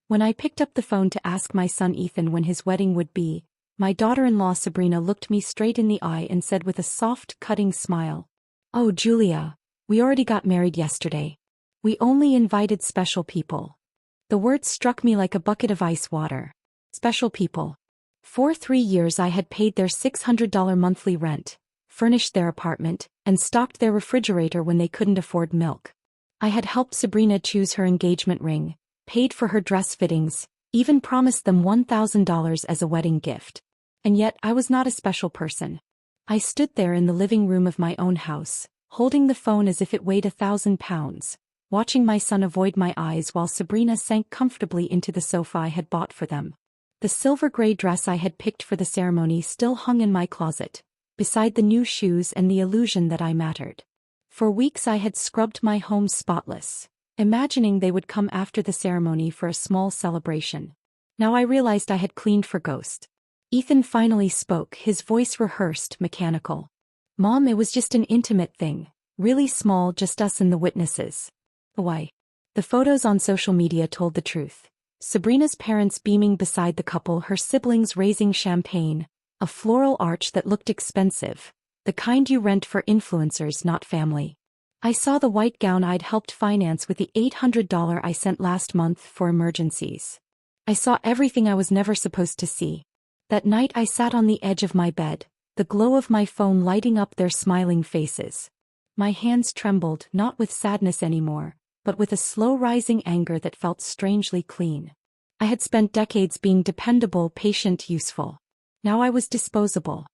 When I picked up the phone to ask my son Ethan when his wedding would be, my daughter-in-law Sabrina looked me straight in the eye and said with a soft, cutting smile, "Oh, Julia, we already got married yesterday. We only invited special people." The words struck me like a bucket of ice water. Special people. For 3 years I had paid their $600 monthly rent, furnished their apartment, and stocked their refrigerator when they couldn't afford milk. I had helped Sabrina choose her engagement ring, paid for her dress fittings, even promised them $1,000 as a wedding gift. And yet I was not a special person. I stood there in the living room of my own house, holding the phone as if it weighed 1,000 pounds, watching my son avoid my eyes while Sabrina sank comfortably into the sofa I had bought for them. The silver-gray dress I had picked for the ceremony still hung in my closet, beside the new shoes and the illusion that I mattered. For weeks I had scrubbed my home spotless, imagining they would come after the ceremony for a small celebration. Now I realized I had cleaned for ghost. Ethan finally spoke, his voice rehearsed, mechanical. "Mom, it was just an intimate thing, really small, just us and the witnesses." Why? The photos on social media told the truth. Sabrina's parents beaming beside the couple, her siblings raising champagne, a floral arch that looked expensive, the kind you rent for influencers, not family. I saw the white gown I'd helped finance with the $800 I sent last month for emergencies. I saw everything I was never supposed to see. That night I sat on the edge of my bed, the glow of my phone lighting up their smiling faces. My hands trembled, not with sadness anymore, but with a slow-rising anger that felt strangely clean. I had spent decades being dependable, patient, useful. Now I was disposable.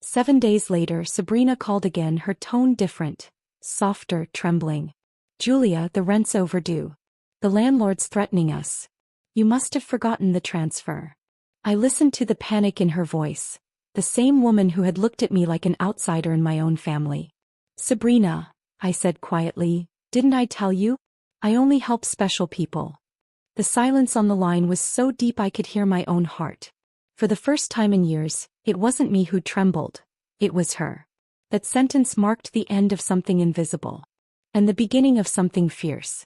7 days later, Sabrina called again, her tone different, softer, trembling. "Julia, the rent's overdue. The landlord's threatening us. You must have forgotten the transfer." I listened to the panic in her voice, the same woman who had looked at me like an outsider in my own family. "Sabrina," I said quietly, "didn't I tell you? I only help special people." The silence on the line was so deep I could hear my own heart. For the first time in years, it wasn't me who trembled, it was her. That sentence marked the end of something invisible, and the beginning of something fierce.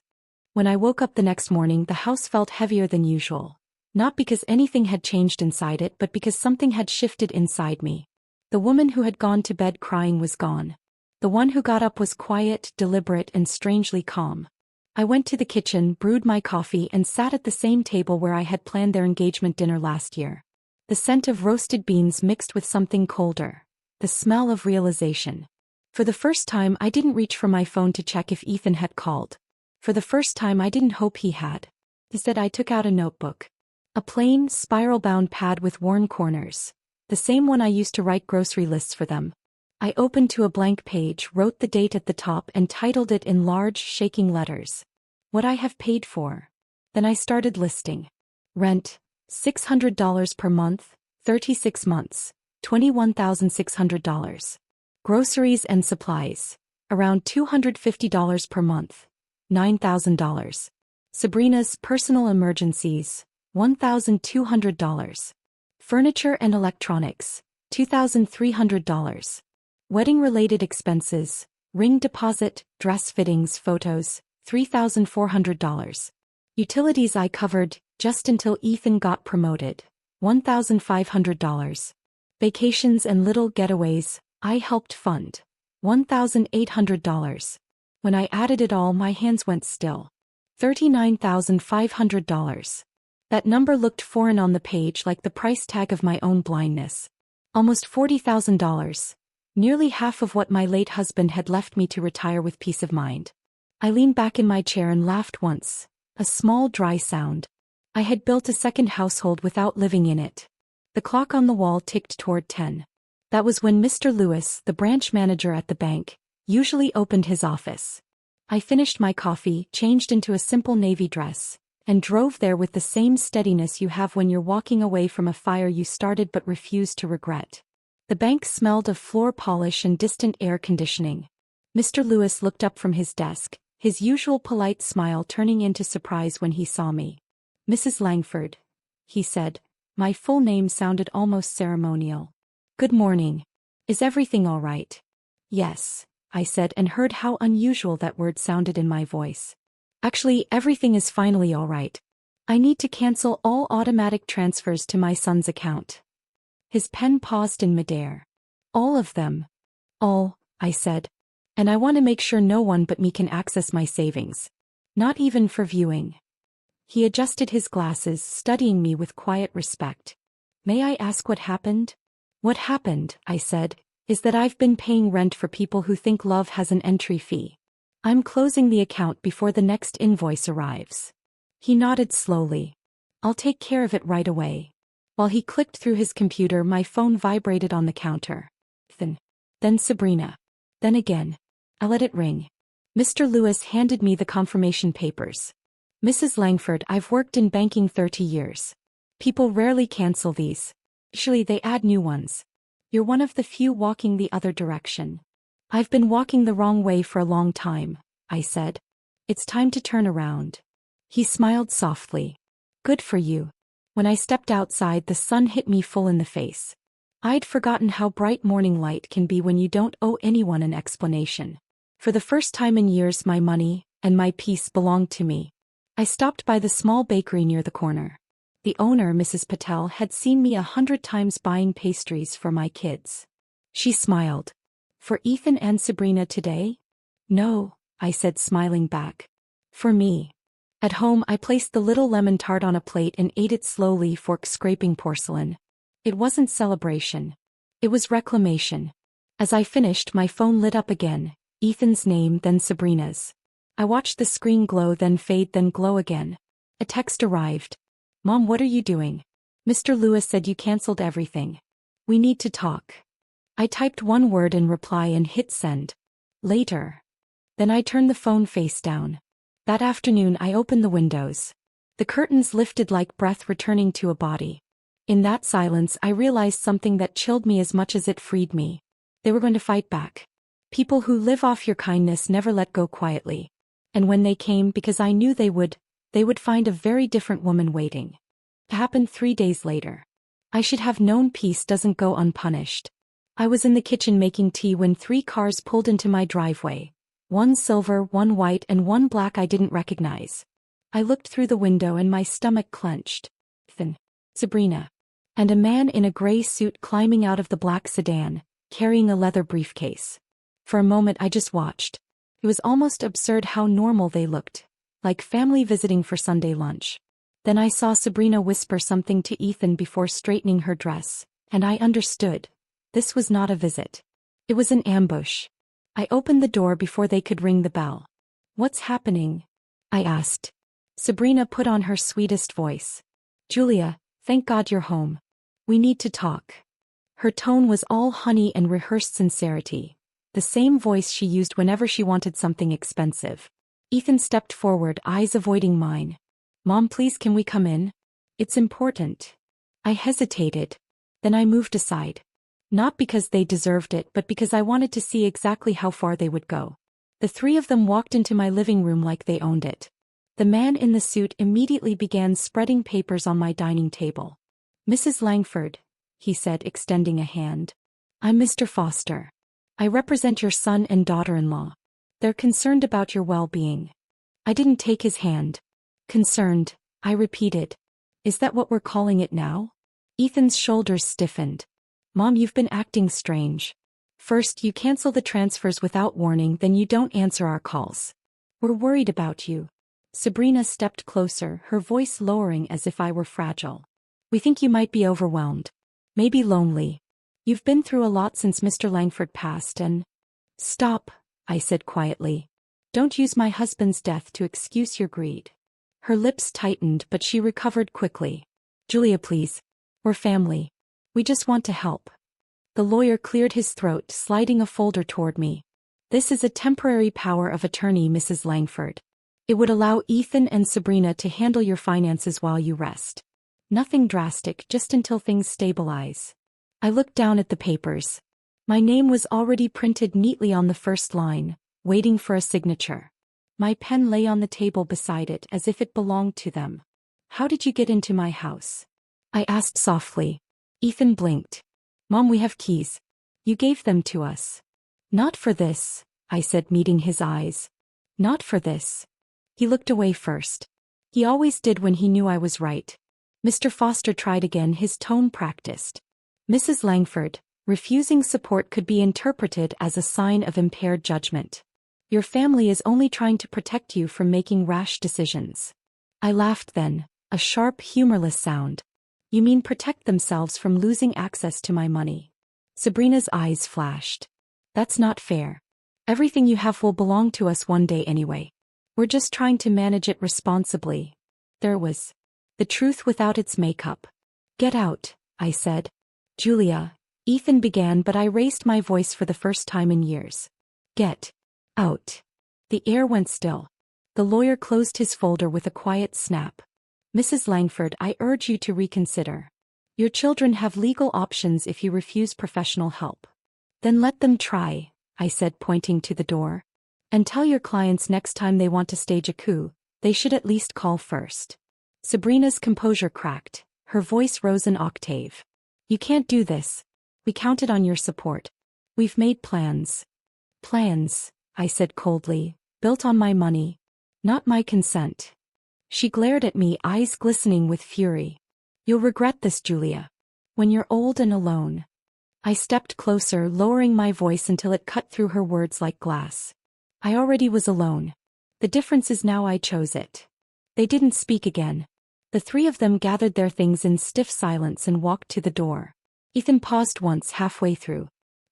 When I woke up the next morning, the house felt heavier than usual. Not because anything had changed inside it, but because something had shifted inside me. The woman who had gone to bed crying was gone. The one who got up was quiet, deliberate, and strangely calm. I went to the kitchen, brewed my coffee, and sat at the same table where I had planned their engagement dinner last year. The scent of roasted beans mixed with something colder. The smell of realization. For the first time, I didn't reach for my phone to check if Ethan had called. For the first time, I didn't hope he had. Instead, I took out a notebook. A plain, spiral-bound pad with worn corners. The same one I used to write grocery lists for them. I opened to a blank page, wrote the date at the top, and titled it in large, shaking letters. "What I have paid for." Then I started listing. Rent, $600 per month, 36 months, $21,600. Groceries and supplies, around $250 per month, $9,000. Sabrina's personal emergencies, $1,200. Furniture and electronics, $2,300. Wedding-related expenses, ring deposit, dress fittings, photos, $3,400. Utilities I covered, just until Ethan got promoted, $1,500. Vacations and little getaways, I helped fund, $1,800. When I added it all, my hands went still. $39,500. That number looked foreign on the page, like the price tag of my own blindness. Almost $40,000. Nearly half of what my late husband had left me to retire with peace of mind. I leaned back in my chair and laughed once, a small dry sound. I had built a second household without living in it. The clock on the wall ticked toward 10. That was when Mr. Lewis, the branch manager at the bank, usually opened his office. I finished my coffee, changed into a simple navy dress, and drove there with the same steadiness you have when you're walking away from a fire you started but refused to regret. The bank smelled of floor polish and distant air conditioning. Mr. Lewis looked up from his desk, his usual polite smile turning into surprise when he saw me. "Mrs. Langford," he said. My full name sounded almost ceremonial. "Good morning. Is everything all right?" "Yes," I said, and heard how unusual that word sounded in my voice. "Actually, everything is finally all right. I need to cancel all automatic transfers to my son's account. His pen paused in midair. All of them. All, I said. And I want to make sure no one but me can access my savings. Not even for viewing. He adjusted his glasses, studying me with quiet respect. May I ask what happened? What happened, I said, is that I've been paying rent for people who think love has an entry fee. I'm closing the account before the next invoice arrives. He nodded slowly. I'll take care of it right away. While he clicked through his computer, my phone vibrated on the counter. Then Sabrina. Then again. I let it ring. Mr. Lewis handed me the confirmation papers. Mrs. Langford, I've worked in banking 30 years. People rarely cancel these. Usually they add new ones. You're one of the few walking the other direction. I've been walking the wrong way for a long time, I said. It's time to turn around. He smiled softly. Good for you. When I stepped outside, the sun hit me full in the face. I'd forgotten how bright morning light can be when you don't owe anyone an explanation. For the first time in years, my money and my peace belonged to me. I stopped by the small bakery near the corner. The owner, Mrs. Patel, had seen me 100 times buying pastries for my kids. She smiled. For Ethan and Sabrina today? No, I said, smiling back. For me. At home, I placed the little lemon tart on a plate and ate it slowly, fork scraping porcelain. It wasn't celebration. It was reclamation. As I finished, my phone lit up again. Ethan's name, then Sabrina's. I watched the screen glow, then fade, then glow again. A text arrived. Mom, what are you doing? Mr. Lewis said you canceled everything. We need to talk. I typed one word in reply and hit send. Later. Then I turned the phone face down. That afternoon I opened the windows. The curtains lifted like breath returning to a body. In that silence I realized something that chilled me as much as it freed me. They were going to fight back. People who live off your kindness never let go quietly. And when they came, because I knew they would find a very different woman waiting. It happened 3 days later. I should have known peace doesn't go unpunished. I was in the kitchen making tea when 3 cars pulled into my driveway. One silver, one white, and one black I didn't recognize. I looked through the window and my stomach clenched. Sabrina. And a man in a gray suit climbing out of the black sedan, carrying a leather briefcase. For a moment I just watched. It was almost absurd how normal they looked. Like family visiting for Sunday lunch. Then I saw Sabrina whisper something to Ethan before straightening her dress, and I understood. This was not a visit. It was an ambush. I opened the door before they could ring the bell. What's happening? I asked. Sabrina put on her sweetest voice. Julia, thank God you're home. We need to talk. Her tone was all honey and rehearsed sincerity. The same voice she used whenever she wanted something expensive. Ethan stepped forward, eyes avoiding mine. Mom, please, can we come in? It's important. I hesitated. Then I moved aside. Not because they deserved it, but because I wanted to see exactly how far they would go. The 3 of them walked into my living room like they owned it. The man in the suit immediately began spreading papers on my dining table. Mrs. Langford, he said, extending a hand. I'm Mr. Foster. I represent your son and daughter-in-law. They're concerned about your well-being. I didn't take his hand. Concerned, I repeated. Is that what we're calling it now? Ethan's shoulders stiffened. Mom, you've been acting strange. First, you cancel the transfers without warning, then you don't answer our calls. We're worried about you. Sabrina stepped closer, her voice lowering as if I were fragile. We think you might be overwhelmed. Maybe lonely. You've been through a lot since Mr. Langford passed and... Stop, I said quietly. Don't use my husband's death to excuse your greed. Her lips tightened, but she recovered quickly. Julia, please. We're family. We just want to help. The lawyer cleared his throat, sliding a folder toward me. This is a temporary power of attorney, Mrs. Langford. It would allow Ethan and Sabrina to handle your finances while you rest. Nothing drastic, just until things stabilize. I looked down at the papers. My name was already printed neatly on the first line, waiting for a signature. My pen lay on the table beside it as if it belonged to them. How did you get into my house? I asked softly. Ethan blinked. Mom, we have keys. You gave them to us. Not for this, I said, meeting his eyes. Not for this. He looked away first. He always did when he knew I was right. Mr. Foster tried again, his tone practiced. Mrs. Langford, refusing support could be interpreted as a sign of impaired judgment. Your family is only trying to protect you from making rash decisions. I laughed then, a sharp, humorless sound. You mean protect themselves from losing access to my money? Sabrina's eyes flashed. That's not fair. Everything you have will belong to us one day anyway. We're just trying to manage it responsibly. There was the truth without its makeup. Get out, I said. Julia, Ethan began, but I raised my voice for the first time in years. Get out. The air went still. The lawyer closed his folder with a quiet snap. Mrs. Langford, I urge you to reconsider. Your children have legal options if you refuse professional help. Then let them try, I said, pointing to the door. And tell your clients next time they want to stage a coup, they should at least call first. Sabrina's composure cracked. Her voice rose an octave. You can't do this. We counted on your support. We've made plans. Plans, I said coldly, built on my money. Not my consent. She glared at me, eyes glistening with fury. You'll regret this, Julia. When you're old and alone. I stepped closer, lowering my voice until it cut through her words like glass. I already was alone. The difference is now I chose it. They didn't speak again. The three of them gathered their things in stiff silence and walked to the door. Ethan paused once halfway through.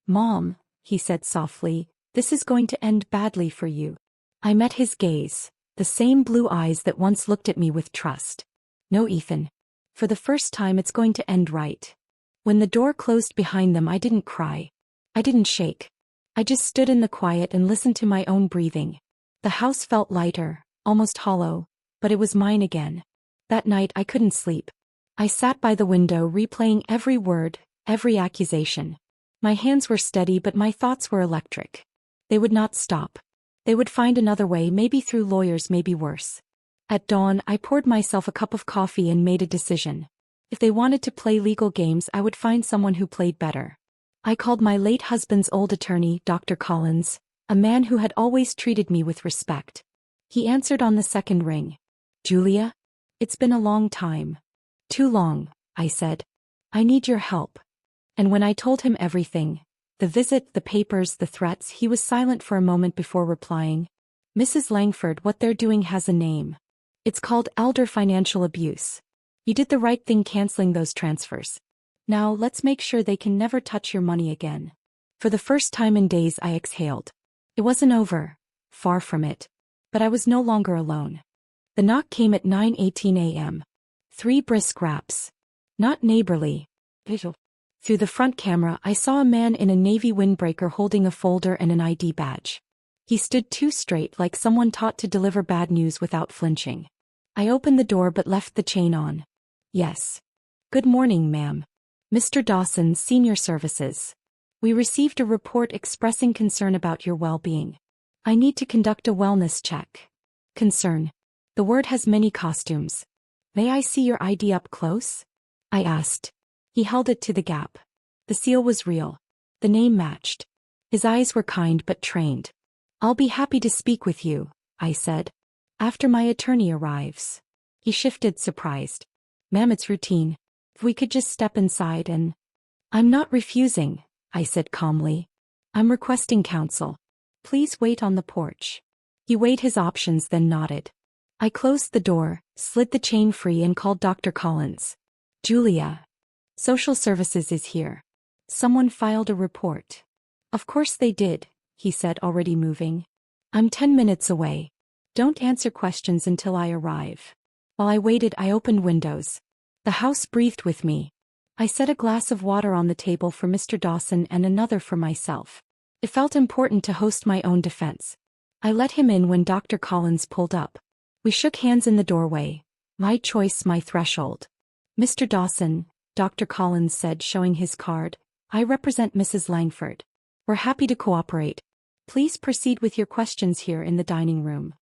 Mom, he said softly, this is going to end badly for you. I met his gaze, the same blue eyes that once looked at me with trust. No, Ethan. For the first time it's going to end right. When the door closed behind them, I didn't cry. I didn't shake. I just stood in the quiet and listened to my own breathing. The house felt lighter, almost hollow, but it was mine again. That night I couldn't sleep. I sat by the window replaying every word, every accusation. My hands were steady but my thoughts were electric. They would not stop. They would find another way, maybe through lawyers, maybe worse. At dawn I poured myself a cup of coffee and made a decision. If they wanted to play legal games, I would find someone who played better. I called my late husband's old attorney, Dr. Collins, a man who had always treated me with respect. He answered on the second ring. Julia? It's been a long time. Too long, I said. I need your help. And when I told him everything, the visit, the papers, the threats, he was silent for a moment before replying. Mrs. Langford, what they're doing has a name. It's called elder financial abuse. You did the right thing canceling those transfers. Now let's make sure they can never touch your money again. For the first time in days I exhaled. It wasn't over. Far from it. But I was no longer alone. The knock came at 9:18 a.m. 3 brisk raps. Not neighborly. Through the front camera I saw a man in a navy windbreaker holding a folder and an ID badge. He stood too straight, like someone taught to deliver bad news without flinching. I opened the door but left the chain on. Yes. Good morning, ma'am. Mr. Dawson, Senior Services. We received a report expressing concern about your well-being. I need to conduct a wellness check. Concern. The word has many costumes. May I see your ID up close? I asked. He held it to the gap. The seal was real. The name matched. His eyes were kind but trained. I'll be happy to speak with you, I said. After my attorney arrives. He shifted, surprised. Ma'am, it's routine. If we could just step inside and... I'm not refusing, I said calmly. I'm requesting counsel. Please wait on the porch. He weighed his options, then nodded. I closed the door, slid the chain free and called Dr. Collins. Julia. Social Services is here. Someone filed a report. Of course they did, he said, already moving. I'm 10 minutes away. Don't answer questions until I arrive. While I waited, I opened windows. The house breathed with me. I set a glass of water on the table for Mr. Dawson and another for myself. It felt important to host my own defense. I let him in when Dr. Collins pulled up. We shook hands in the doorway. My choice, my threshold. Mr. Dawson, Dr. Collins said, showing his card. I represent Mrs. Langford. We're happy to cooperate. Please proceed with your questions here in the dining room.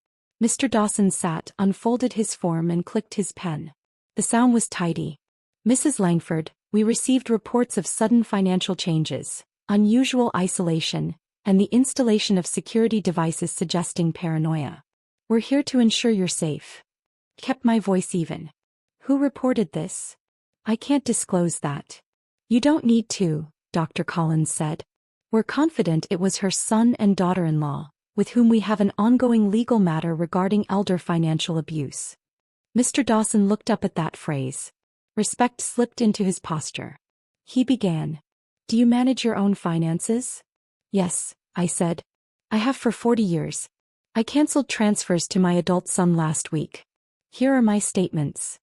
Mr. Dawson sat, unfolded his form and clicked his pen. The sound was tidy. Mrs. Langford, we received reports of sudden financial changes, unusual isolation, and the installation of security devices suggesting paranoia. We're here to ensure you're safe. Kept my voice even. Who reported this? I can't disclose that. You don't need to, Dr. Collins said. We're confident it was her son and daughter-in-law, with whom we have an ongoing legal matter regarding elder financial abuse. Mr. Dawson looked up at that phrase. Respect slipped into his posture. He began. Do you manage your own finances? Yes, I said. I have for 40 years. I canceled transfers to my adult son last week. Here are my statements.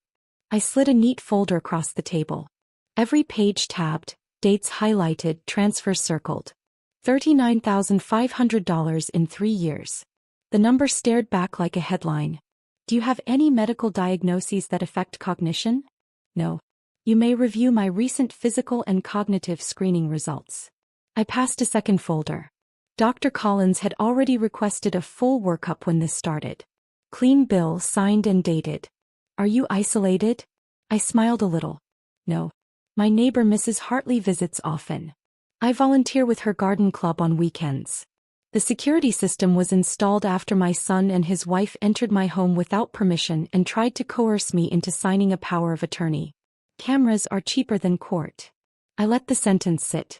I slid a neat folder across the table. Every page tabbed, dates highlighted, transfers circled. $39,500 in 3 years. The number stared back like a headline. Do you have any medical diagnoses that affect cognition? No. You may review my recent physical and cognitive screening results. I passed a second folder. Dr. Collins had already requested a full workup when this started. Clean bill signed and dated. Are you isolated? I smiled a little. No. My neighbor Mrs. Hartley visits often. I volunteer with her garden club on weekends. The security system was installed after my son and his wife entered my home without permission and tried to coerce me into signing a power of attorney. Cameras are cheaper than court. I let the sentence sit.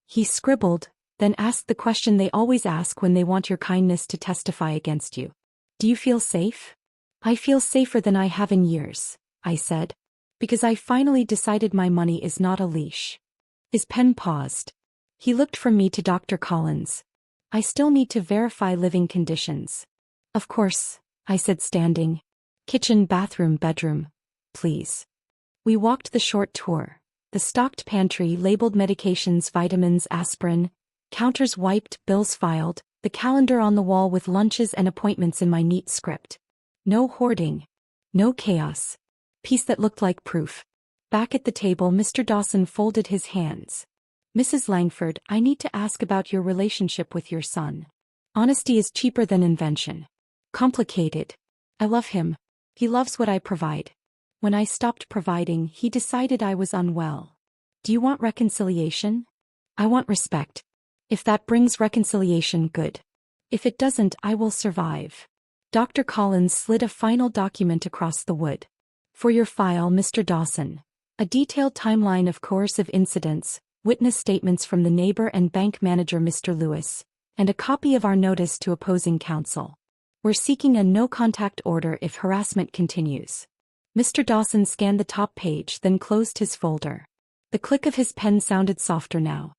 He scribbled, then asked the question they always ask when they want your kindness to testify against you. Do you feel safe? I feel safer than I have in years, I said. Because I finally decided my money is not a leash. His pen paused. He looked from me to Dr. Collins. I still need to verify living conditions. Of course, I said standing. Kitchen, bathroom, bedroom. Please. We walked the short tour. The stocked pantry labeled medications, vitamins, aspirin. Counters wiped, bills filed. The calendar on the wall with lunches and appointments in my neat script. No hoarding. No chaos. Peace that looked like proof. Back at the table, Mr. Dawson folded his hands. Mrs. Langford, I need to ask about your relationship with your son. Honesty is cheaper than invention. Complicated. I love him. He loves what I provide. When I stopped providing, he decided I was unwell. Do you want reconciliation? I want respect. If that brings reconciliation, good. If it doesn't, I will survive. Dr. Collins slid a final document across the wood. For your file, Mr. Dawson. A detailed timeline of coercive incidents, witness statements from the neighbor and bank manager Mr. Lewis, and a copy of our notice to opposing counsel. We're seeking a no-contact order if harassment continues. Mr. Dawson scanned the top page, then closed his folder. The click of his pen sounded softer now.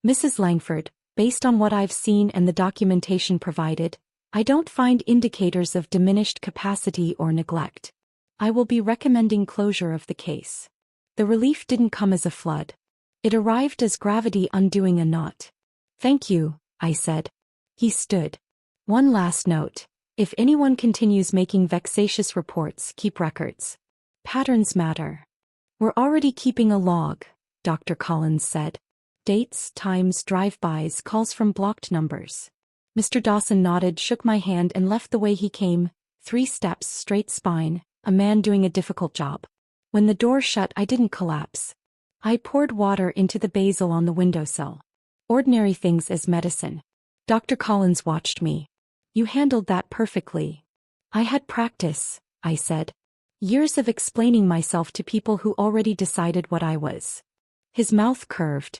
Mrs. Langford, based on what I've seen and the documentation provided, I don't find indicators of diminished capacity or neglect. I will be recommending closure of the case. The relief didn't come as a flood. It arrived as gravity undoing a knot. Thank you, I said. He stood. One last note. If anyone continues making vexatious reports, keep records. Patterns matter. We're already keeping a log, Dr. Collins said. Dates, times, drive-bys, calls from blocked numbers. Mr. Dawson nodded, shook my hand and left the way he came, 3 steps, straight spine, a man doing a difficult job. When the door shut, I didn't collapse. I poured water into the basil on the windowsill. Ordinary things as medicine. Dr. Collins watched me. You handled that perfectly. I had practice, I said. Years of explaining myself to people who already decided what I was. His mouth curved.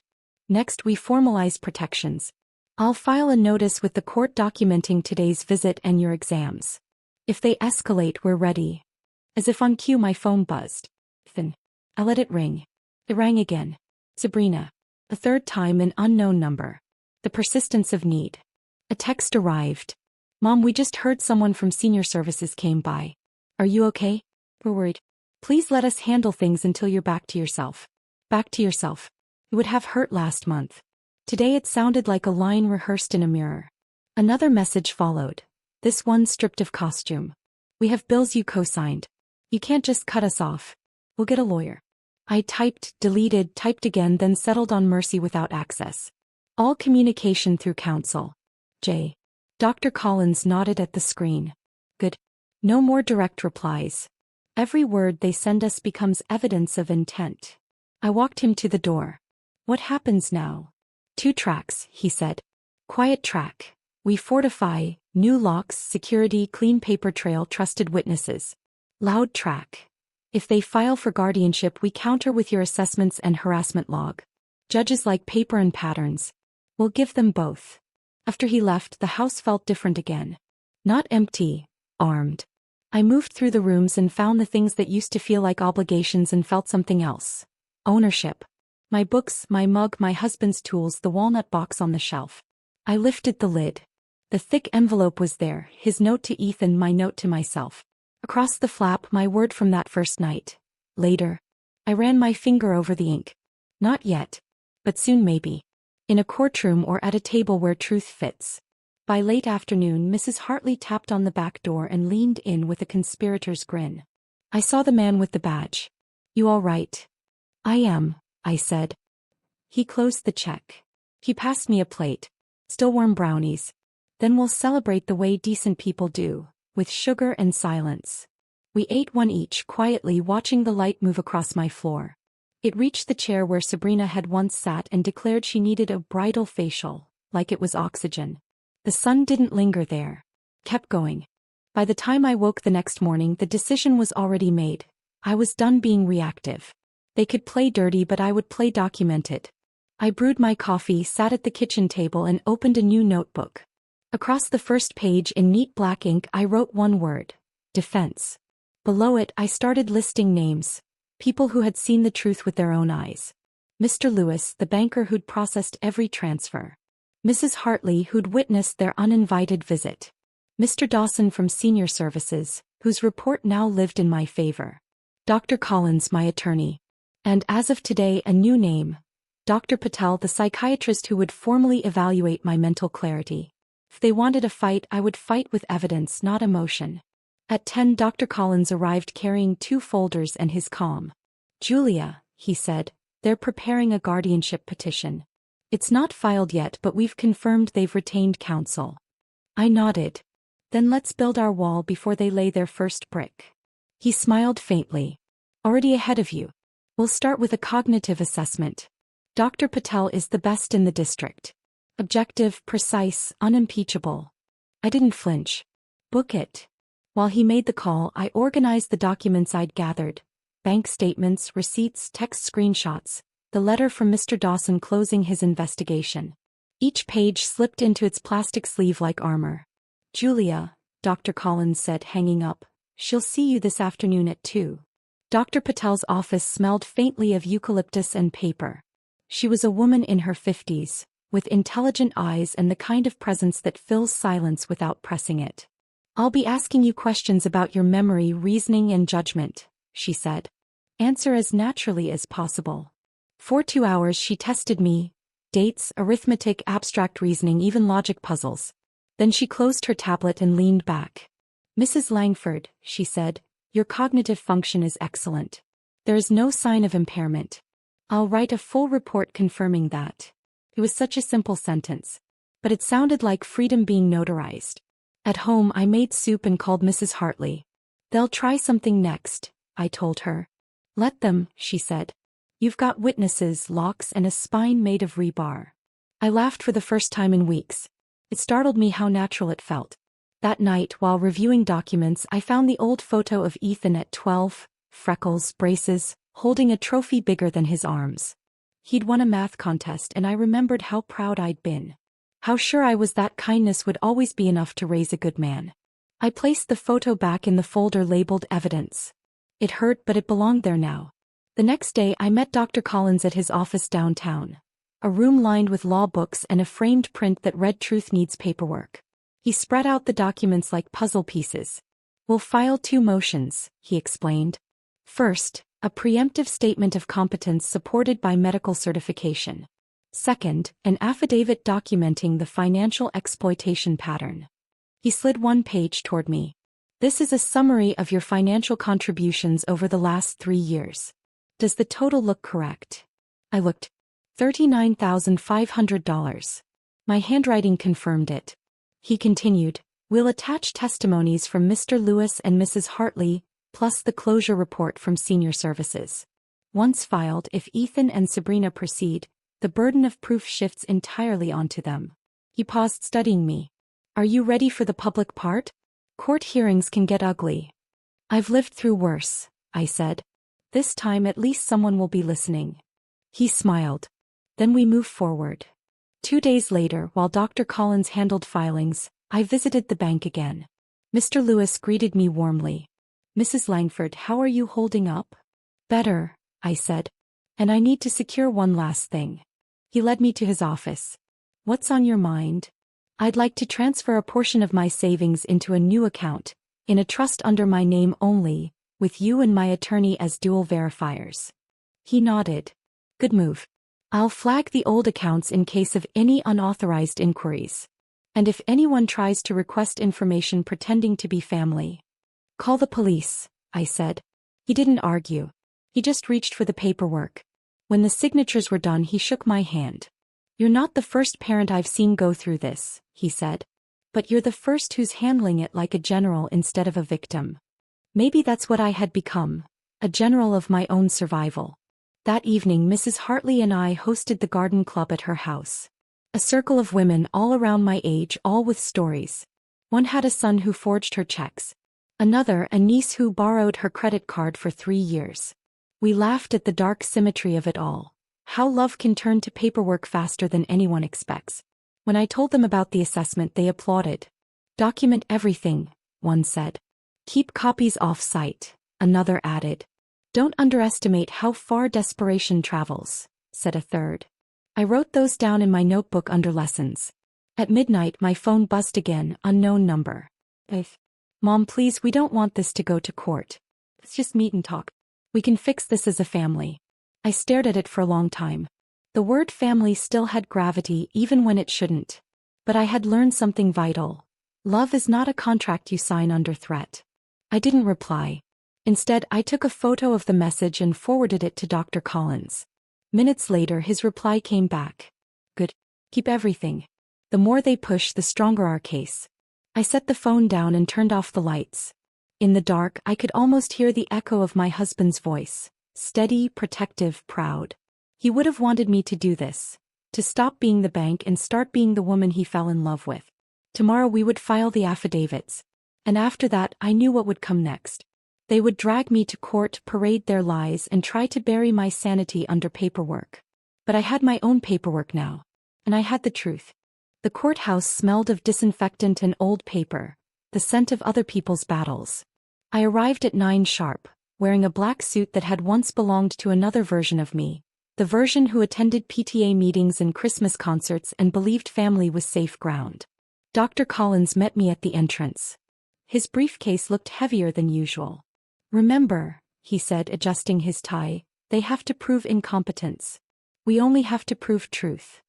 Next, we formalize protections. I'll file a notice with the court documenting today's visit and your exams. If they escalate, we're ready. As if on cue, my phone buzzed. Then, I let it ring. It rang again. Sabrina. A third time, an unknown number. The persistence of need. A text arrived. Mom, we just heard someone from senior services came by. Are you okay? We're worried. Please let us handle things until you're back to yourself. Back to yourself. It would have hurt last month. Today it sounded like a line rehearsed in a mirror. Another message followed. This one stripped of costume. We have bills you co-signed. You can't just cut us off. We'll get a lawyer. I typed, deleted, typed again, then settled on mercy without access. All communication through counsel. J. Dr. Collins nodded at the screen. Good. No more direct replies. Every word they send us becomes evidence of intent. I walked him to the door. What happens now? 2 tracks, he said. Quiet track. We fortify, new locks, security, clean paper trail, trusted witnesses. Loud track. If they file for guardianship, we counter with your assessments and harassment log. Judges like paper and patterns. We'll give them both. After he left, the house felt different again. Not empty, armed. I moved through the rooms and found the things that used to feel like obligations and felt something else. Ownership. My books, my mug, my husband's tools, the walnut box on the shelf. I lifted the lid. The thick envelope was there, his note to Ethan, my note to myself. Across the flap, my word from that first night. Later. I ran my finger over the ink. Not yet. But soon maybe. In a courtroom or at a table where truth fits. By late afternoon, Mrs. Hartley tapped on the back door and leaned in with a conspirator's grin. I saw the man with the badge. You all right? I am, I said. He closed the check. He passed me a plate. Still warm brownies. Then we'll celebrate the way decent people do, with sugar and silence. We ate one each, quietly watching the light move across my floor. It reached the chair where Sabrina had once sat and declared she needed a bridal facial, like it was oxygen. The sun didn't linger there. Kept going. By the time I woke the next morning, the decision was already made. I was done being reactive. They could play dirty, but I would play documented. I brewed my coffee, sat at the kitchen table, and opened a new notebook. Across the first page in neat black ink, I wrote one word: defense. Below it, I started listing names. People who had seen the truth with their own eyes. Mr. Lewis, the banker who'd processed every transfer. Mrs. Hartley, who'd witnessed their uninvited visit. Mr. Dawson from Senior Services, whose report now lived in my favor. Dr. Collins, my attorney. And as of today, a new name. Dr. Patel, the psychiatrist who would formally evaluate my mental clarity. If they wanted a fight, I would fight with evidence, not emotion. At 10, Dr. Collins arrived carrying 2 folders and his calm. Julia, he said, they're preparing a guardianship petition. It's not filed yet, but we've confirmed they've retained counsel. I nodded. Then let's build our wall before they lay their first brick. He smiled faintly. Already ahead of you. We'll start with a cognitive assessment. Dr. Patel is the best in the district. Objective, precise, unimpeachable. I didn't flinch. Book it. While he made the call, I organized the documents I'd gathered. Bank statements, receipts, text screenshots, the letter from Mr. Dawson closing his investigation. Each page slipped into its plastic sleeve like armor. Julia, Dr. Collins said, hanging up, she'll see you this afternoon at 2. Dr. Patel's office smelled faintly of eucalyptus and paper. She was a woman in her 50s, with intelligent eyes and the kind of presence that fills silence without pressing it. I'll be asking you questions about your memory, reasoning, and judgment, she said. Answer as naturally as possible. For 2 hours she tested me. Dates, arithmetic, abstract reasoning, even logic puzzles. Then she closed her tablet and leaned back. Mrs. Langford, she said, your cognitive function is excellent. There is no sign of impairment. I'll write a full report confirming that. It was such a simple sentence. But it sounded like freedom being notarized. At home, I made soup and called Mrs. Hartley. They'll try something next, I told her. Let them, she said. You've got witnesses, locks, and a spine made of rebar. I laughed for the first time in weeks. It startled me how natural it felt. That night, while reviewing documents, I found the old photo of Ethan at 12, freckles, braces, holding a trophy bigger than his arms. He'd won a math contest, and I remembered how proud I'd been. How sure I was that kindness would always be enough to raise a good man. I placed the photo back in the folder labeled evidence. It hurt, but it belonged there now. The next day, I met Dr. Collins at his office downtown. A room lined with law books and a framed print that read "Truth needs paperwork." He spread out the documents like puzzle pieces. We'll file 2 motions, he explained. First, a preemptive statement of competence supported by medical certification. Second, an affidavit documenting the financial exploitation pattern. He slid 1 page toward me. This is a summary of your financial contributions over the last 3 years. Does the total look correct? I looked. $39,500. My handwriting confirmed it. He continued, we'll attach testimonies from Mr. Lewis and Mrs. Hartley, plus the closure report from Senior Services. Once filed, if Ethan and Sabrina proceed, the burden of proof shifts entirely onto them. He paused, studying me. Are you ready for the public part? Court hearings can get ugly. I've lived through worse, I said. This time at least someone will be listening. He smiled. Then we moved forward. 2 days later, while Dr. Collins handled filings, I visited the bank again. Mr. Lewis greeted me warmly. Mrs. Langford, how are you holding up? Better, I said. And I need to secure one last thing. He led me to his office. What's on your mind? I'd like to transfer a portion of my savings into a new account, in a trust under my name only, with you and my attorney as dual verifiers. He nodded. Good move. I'll flag the old accounts in case of any unauthorized inquiries. And if anyone tries to request information pretending to be family, call the police, I said. He didn't argue. He just reached for the paperwork. When the signatures were done, he shook my hand. You're not the first parent I've seen go through this, he said. But you're the first who's handling it like a general instead of a victim. Maybe that's what I had become, a general of my own survival. That evening, Mrs. Hartley and I hosted the garden club at her house. A circle of women all around my age, all with stories. One had a son who forged her checks. Another, a niece who borrowed her credit card for 3 years. We laughed at the dark symmetry of it all. How love can turn to paperwork faster than anyone expects. When I told them about the assessment, they applauded. Document everything, one said. Keep copies off-site, another added. Don't underestimate how far desperation travels, said a third. I wrote those down in my notebook under lessons. At midnight, my phone buzzed again, unknown number. Mom, please, we don't want this to go to court. Let's just meet and talk. We can fix this as a family. I stared at it for a long time. The word family still had gravity even when it shouldn't. But I had learned something vital. Love is not a contract you sign under threat. I didn't reply. Instead, I took a photo of the message and forwarded it to Dr. Collins. Minutes later, his reply came back. Good. Keep everything. The more they push, the stronger our case. I set the phone down and turned off the lights. In the dark, I could almost hear the echo of my husband's voice. Steady, protective, proud. He would have wanted me to do this. To stop being the bank and start being the woman he fell in love with. Tomorrow we would file the affidavits. And after that, I knew what would come next. They would drag me to court, parade their lies, and try to bury my sanity under paperwork. But I had my own paperwork now. And I had the truth. The courthouse smelled of disinfectant and old paper, the scent of other people's battles. I arrived at 9 sharp, wearing a black suit that had once belonged to another version of me, the version who attended PTA meetings and Christmas concerts and believed family was safe ground. Dr. Collins met me at the entrance. His briefcase looked heavier than usual. Remember, he said, adjusting his tie, they have to prove incompetence. We only have to prove truth.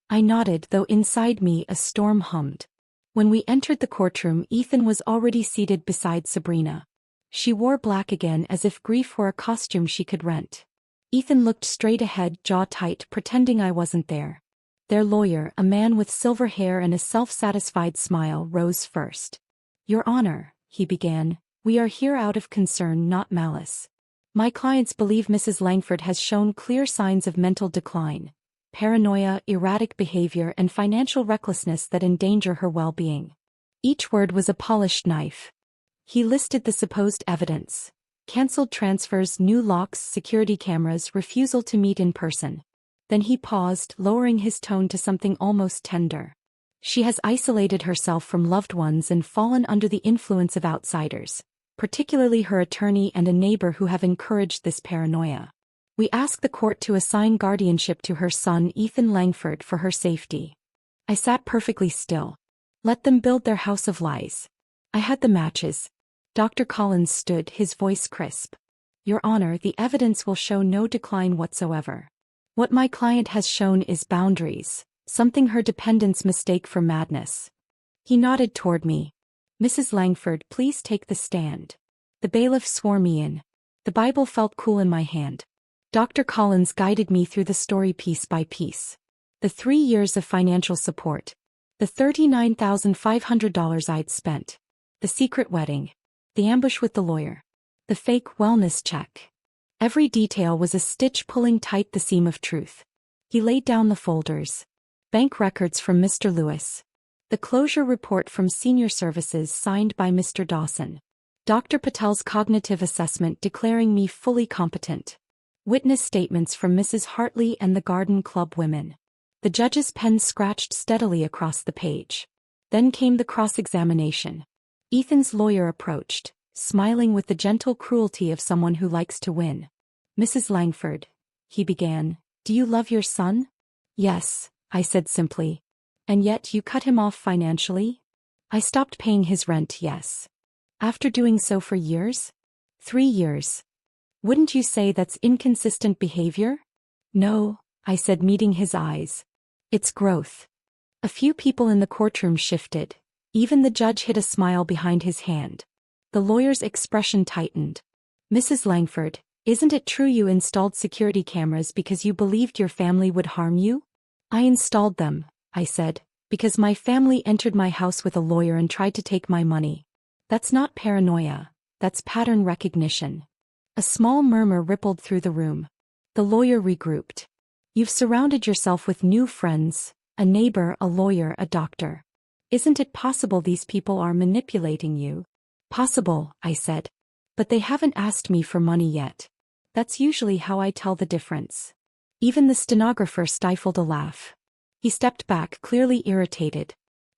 I nodded, though inside me a storm hummed. When we entered the courtroom, Ethan was already seated beside Sabrina. She wore black again, as if grief were a costume she could rent. Ethan looked straight ahead, jaw tight, pretending I wasn't there. Their lawyer, a man with silver hair and a self-satisfied smile, rose first. Your Honor, he began, we are here out of concern, not malice. My clients believe Mrs. Langford has shown clear signs of mental decline, paranoia, erratic behavior, and financial recklessness that endanger her well-being. Each word was a polished knife. He listed the supposed evidence: cancelled transfers, new locks, security cameras, refusal to meet in person. Then he paused, lowering his tone to something almost tender. She has isolated herself from loved ones and fallen under the influence of outsiders, particularly her attorney and a neighbor who have encouraged this paranoia. We ask the court to assign guardianship to her son Ethan Langford for her safety. I sat perfectly still. Let them build their house of lies. I had the matches. Dr. Collins stood, his voice crisp. Your Honor, the evidence will show no decline whatsoever. What my client has shown is boundaries, something her dependents mistake for madness. He nodded toward me. Mrs. Langford, please take the stand. The bailiff swore me in. The Bible felt cool in my hand. Dr. Collins guided me through the story piece by piece. The 3 years of financial support. The $39,500 I'd spent. The secret wedding. The ambush with the lawyer. The fake wellness check. Every detail was a stitch pulling tight the seam of truth. He laid down the folders. Bank records from Mr. Lewis. The closure report from Senior Services signed by Mr. Dawson. Dr. Patel's cognitive assessment declaring me fully competent. Witness statements from Mrs. Hartley and the Garden Club women. The judge's pen scratched steadily across the page. Then came the cross-examination. Ethan's lawyer approached, smiling with the gentle cruelty of someone who likes to win. "Mrs. Langford," he began, "do you love your son?" "Yes," I said simply. "And yet you cut him off financially?" "I stopped paying his rent, yes." "After doing so for years?" "3 years." "Wouldn't you say that's inconsistent behavior?" "No," I said, meeting his eyes. "It's growth." A few people in the courtroom shifted. Even the judge hid a smile behind his hand. The lawyer's expression tightened. "Mrs. Langford, isn't it true you installed security cameras because you believed your family would harm you?" "I installed them," I said, "because my family entered my house with a lawyer and tried to take my money." "That's not paranoia. That's pattern recognition." A small murmur rippled through the room. The lawyer regrouped. "You've surrounded yourself with new friends, a neighbor, a lawyer, a doctor. Isn't it possible these people are manipulating you?" "Possible," I said. "But they haven't asked me for money yet. That's usually how I tell the difference." Even the stenographer stifled a laugh. He stepped back, clearly irritated.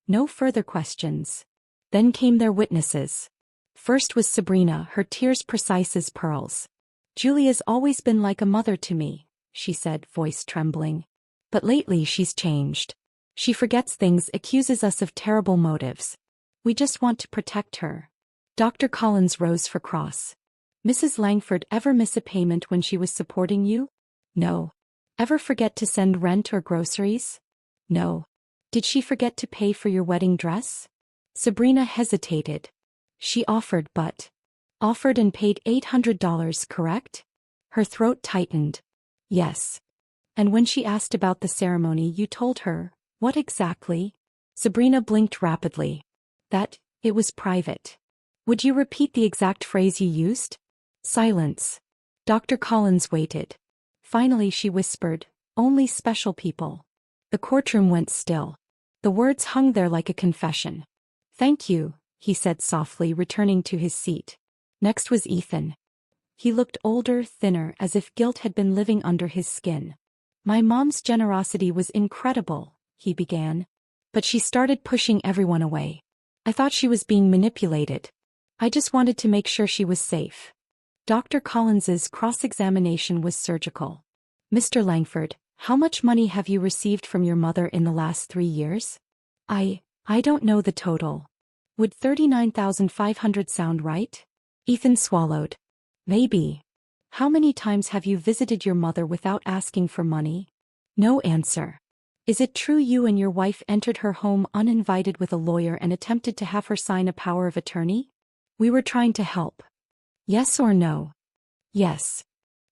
No further questions. Then came their witnesses. First was Sabrina, her tears precise as pearls. "Julia's always been like a mother to me," she said, voice trembling. "But lately she's changed. She forgets things, accuses us of terrible motives. We just want to protect her." Dr. Collins rose for cross. "Mrs. Langford ever miss a payment when she was supporting you?" "No." "Ever forget to send rent or groceries?" "No." "Did she forget to pay for your wedding dress?" Sabrina hesitated. "She offered and paid $800, correct?" Her throat tightened. "Yes." "And when she asked about the ceremony you told her, what exactly?" Sabrina blinked rapidly. "That it was private." "Would you repeat the exact phrase you used?" Silence. Dr. Collins waited. Finally she whispered, "Only special people." The courtroom went still. The words hung there like a confession. "Thank you," he said softly, returning to his seat. Next was Ethan. He looked older, thinner, as if guilt had been living under his skin. "My mom's generosity was incredible," he began. "But she started pushing everyone away. I thought she was being manipulated. I just wanted to make sure she was safe." Dr. Collins's cross-examination was surgical. "Mr. Langford, how much money have you received from your mother in the last 3 years?" I don't know the total." "Would 39,500 sound right?" Ethan swallowed. "Maybe." "How many times have you visited your mother without asking for money?" No answer. "Is it true you and your wife entered her home uninvited with a lawyer and attempted to have her sign a power of attorney?" "We were trying to help." "Yes or no?" "Yes."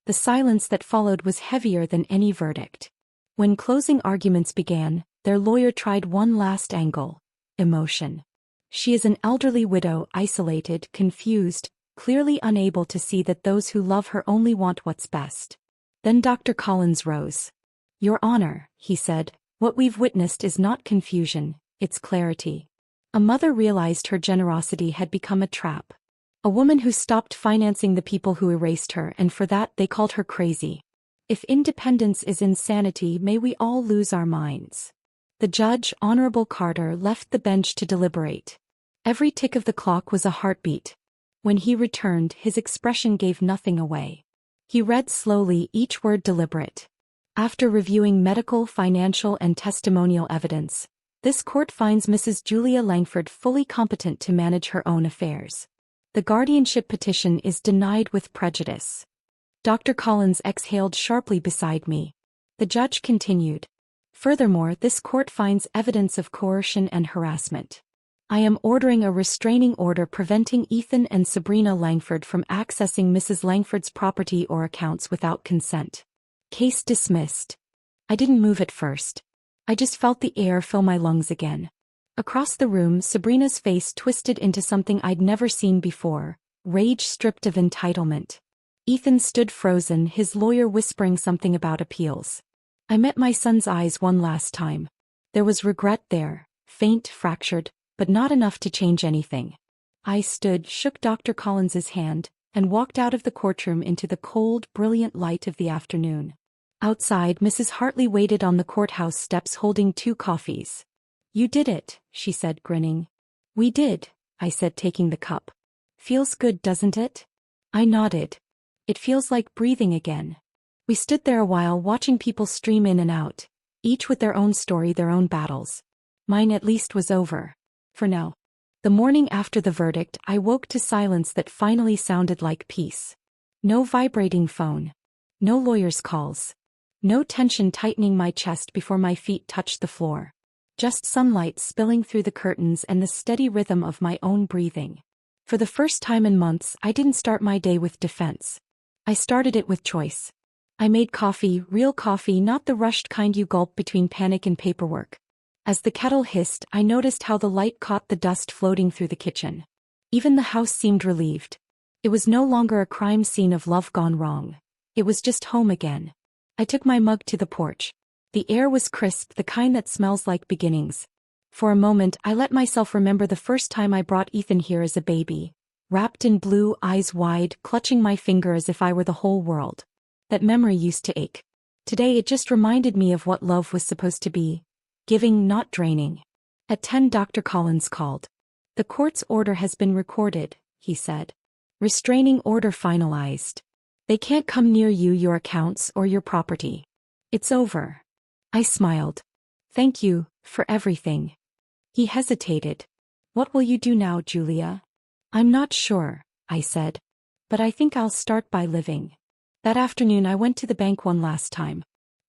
The silence that followed was heavier than any verdict. When closing arguments began, their lawyer tried one last angle: emotion. "She is an elderly widow, isolated, confused, clearly unable to see that those who love her only want what's best." Then Dr. Collins rose. "Your Honor," he said, "what we've witnessed is not confusion, it's clarity. A mother realized her generosity had become a trap. A woman who stopped financing the people who erased her, and for that they called her crazy. If independence is insanity, may we all lose our minds." The judge, Honorable Carter, left the bench to deliberate. Every tick of the clock was a heartbeat. When he returned, his expression gave nothing away. He read slowly, each word deliberate. "After reviewing medical, financial, and testimonial evidence, this court finds Mrs. Julia Langford fully competent to manage her own affairs. The guardianship petition is denied with prejudice." Dr. Collins exhaled sharply beside me. The judge continued. "Furthermore, this court finds evidence of coercion and harassment. I am ordering a restraining order preventing Ethan and Sabrina Langford from accessing Mrs. Langford's property or accounts without consent." Case dismissed. I didn't move at first. I just felt the air fill my lungs again. Across the room, Sabrina's face twisted into something I'd never seen before: rage stripped of entitlement. Ethan stood frozen, his lawyer whispering something about appeals. I met my son's eyes one last time. There was regret there, faint, fractured, but not enough to change anything. I stood, shook Dr. Collins's hand, and walked out of the courtroom into the cold, brilliant light of the afternoon. Outside, Mrs. Hartley waited on the courthouse steps holding 2 coffees. "You did it," she said, grinning. "We did," I said, taking the cup. "Feels good, doesn't it?" I nodded. "It feels like breathing again." We stood there a while watching people stream in and out, each with their own story, their own battles. Mine at least was over. For now. The morning after the verdict, I woke to silence that finally sounded like peace. No vibrating phone. No lawyer's calls. No tension tightening my chest before my feet touched the floor. Just sunlight spilling through the curtains and the steady rhythm of my own breathing. For the first time in months, I didn't start my day with defense. I started it with choice. I made coffee, real coffee, not the rushed kind you gulp between panic and paperwork. As the kettle hissed, I noticed how the light caught the dust floating through the kitchen. Even the house seemed relieved. It was no longer a crime scene of love gone wrong. It was just home again. I took my mug to the porch. The air was crisp, the kind that smells like beginnings. For a moment, I let myself remember the first time I brought Ethan here as a baby. Wrapped in blue, eyes wide, clutching my finger as if I were the whole world. That memory used to ache. Today it just reminded me of what love was supposed to be. Giving, not draining. At 10, Dr. Collins called. "The court's order has been recorded," he said. "Restraining order finalized. They can't come near you, your accounts, or your property. It's over." I smiled. "Thank you, for everything." He hesitated. "What will you do now, Julia?" "I'm not sure," I said. "But I think I'll start by living." That afternoon I went to the bank one last time.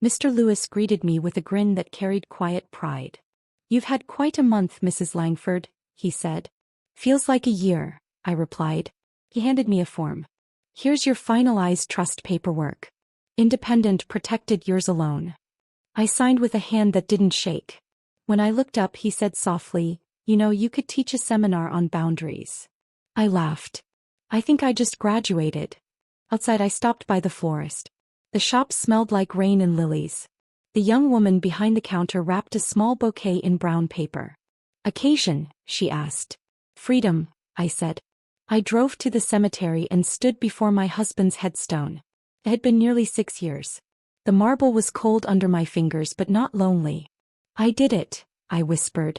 Mr. Lewis greeted me with a grin that carried quiet pride. "You've had quite a month, Mrs. Langford," he said. "Feels like a year," I replied. He handed me a form. "Here's your finalized trust paperwork. Independent, protected, yours alone." I signed with a hand that didn't shake. When I looked up, he said softly, "You know, you could teach a seminar on boundaries." I laughed. "I think I just graduated." Outside I stopped by the florist. The shop smelled like rain and lilies. The young woman behind the counter wrapped a small bouquet in brown paper. "Occasion?" she asked. "Freedom," I said. I drove to the cemetery and stood before my husband's headstone. It had been nearly 6 years. The marble was cold under my fingers but not lonely. "I did it," I whispered.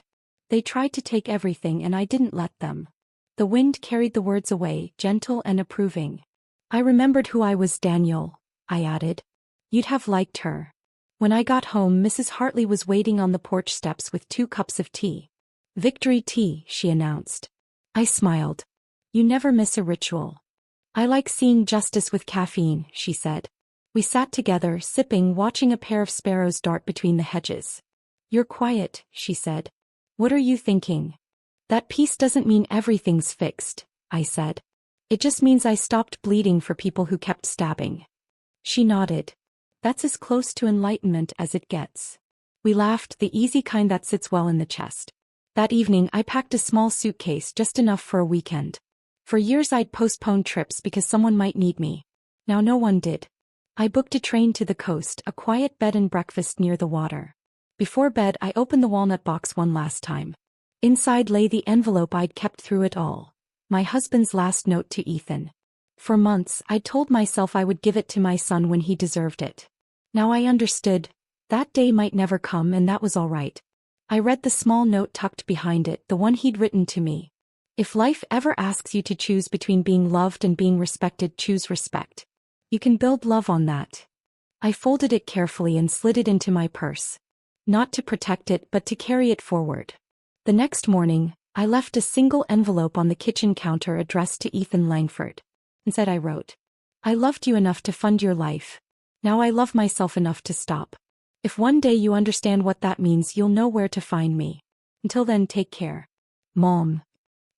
"They tried to take everything and I didn't let them." The wind carried the words away, gentle and approving. "I remembered who I was, Daniel," I added. "You'd have liked her." When I got home, Mrs. Hartley was waiting on the porch steps with 2 cups of tea. "Victory tea," she announced. I smiled. "You never miss a ritual." "I like seeing justice with caffeine," she said. We sat together, sipping, watching a pair of sparrows dart between the hedges. "You're quiet," she said. "What are you thinking?" "That peace doesn't mean everything's fixed," I said. "It just means I stopped bleeding for people who kept stabbing." She nodded. "That's as close to enlightenment as it gets." We laughed, the easy kind that sits well in the chest. That evening I packed a small suitcase, just enough for a weekend. For years I'd postponed trips because someone might need me. Now no one did. I booked a train to the coast, a quiet bed and breakfast near the water. Before bed I opened the walnut box one last time. Inside lay the envelope I'd kept through it all. My husband's last note to Ethan. For months I'd told myself I would give it to my son when he deserved it. Now I understood. That day might never come, and that was all right. I read the small note tucked behind it, the one he'd written to me. "If life ever asks you to choose between being loved and being respected, choose respect. You can build love on that." I folded it carefully and slid it into my purse. Not to protect it, but to carry it forward. The next morning, I left a single envelope on the kitchen counter addressed to Ethan Langford. Instead I wrote, "I loved you enough to fund your life. Now I love myself enough to stop. If one day you understand what that means, you'll know where to find me. Until then, take care. Mom."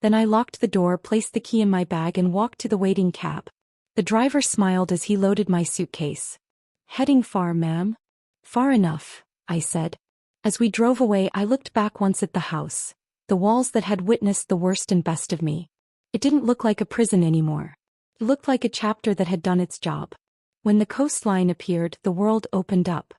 Then I locked the door, placed the key in my bag, and walked to the waiting cab. The driver smiled as he loaded my suitcase. "Heading far, ma'am?" "Far enough," I said. As we drove away, I looked back once at the house, the walls that had witnessed the worst and best of me. It didn't look like a prison anymore. It looked like a chapter that had done its job. When the coastline appeared, the world opened up.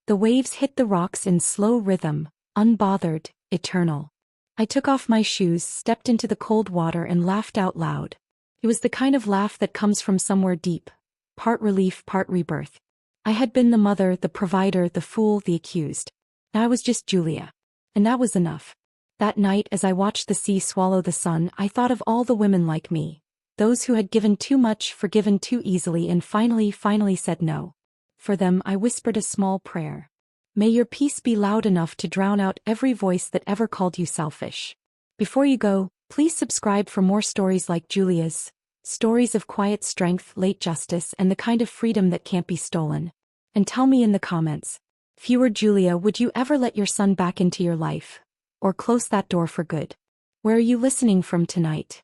The waves hit the rocks in slow rhythm, unbothered, eternal. I took off my shoes, stepped into the cold water and laughed out loud. It was the kind of laugh that comes from somewhere deep. Part relief, part rebirth. I had been the mother, the provider, the fool, the accused. Now I was just Julia. And that was enough. That night, as I watched the sea swallow the sun, I thought of all the women like me. Those who had given too much, forgiven too easily, and finally said no. For them, I whispered a small prayer. May your peace be loud enough to drown out every voice that ever called you selfish. Before you go, please subscribe for more stories like Julia's. Stories of quiet strength, late justice, and the kind of freedom that can't be stolen. And tell me in the comments. If you were Julia, would you ever let your son back into your life? Or close that door for good? Where are you listening from tonight?